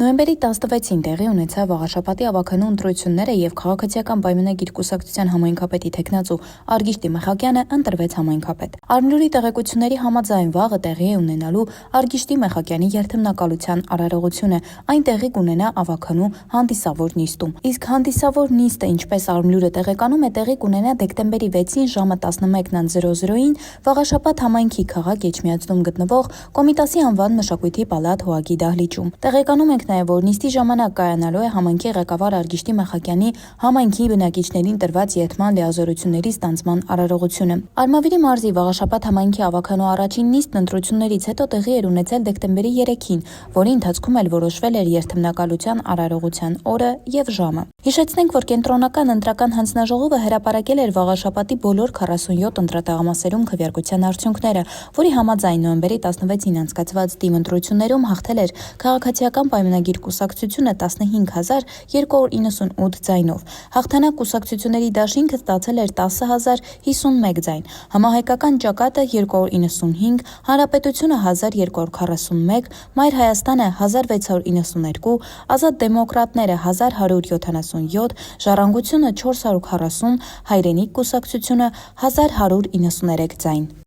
Նոյեմբերի 16-ին տեղի ունեցավ Աղաշապատի ավագանու ընտրությունները եւ քաղաքացիական պայմանագիր կուսակցության համայնքապետի թեկնածու Արգիշտի Մեխակյանը ընտրվեց համայնքապետ։ Արմլուրի տեղեկությունների համաձայն վաղը տեղի է ունենալու Արգիշտի Մեխակյանի երթմնակալության արարողությունը, այն տեղի կունենա ավագանու հանդիսավոր նիստում։ Իսկ հանդիսավոր նիստը, ինչպես Արմլուրը տեղեկանում է, տեղի կունենա դեկտեմբերի 6-ին ժամը 11:00-ին Աղաշապատ համայնքի քաղաք Էջմիածնում գտնվող Կոմիտասի անվան մշակույթի պալատ Հոագի դահլիճում։ Տեղեկանում ենք նաև, որ նիստի ժամանակ կայանալու է համայնքի ղեկավար Արգիշտի Մեխակյանի համայնքի բնակիչներին տրված երթման լիազորությունների ստանձնման արարողությունը։ Արմավիրի մարզի Աղաշապատ համայնքի ավագանու առաջին նիստն ընտրություններից հետո տեղի էր ունեցել դեկտեմբերի 3-ին, որի ընթացքում էլ որոշվել էր երթմնակալության արարողության օրը եւ ժամը։ Հիշեցնենք, որ կենտրոնական ընտրական հանձնաժողովը հրապարակել էր Աղաշապատի բոլոր 47 ընտրատեղամասերում քվեարկության արդյունքները, որի համաձայն նոյեմբերի 16-ին անցկացված թիմ ընտրություններում հաղթել էր Քաղաքացիական պայմանագիր կուսակցությունը 15,298 ձայնով։ Հաղթանակ կուսակցությունների դաշինքը ստացել էր 10,051 ձայն, Համահայկական ճակատը 295, Հանրապետությունը 1241, Մայր Հայաստանը 1692, Ազատ դեմոկրատները 1177, Ժառանգությունը 440, Հայրենիք կուսակցությունը 1193 ձայն։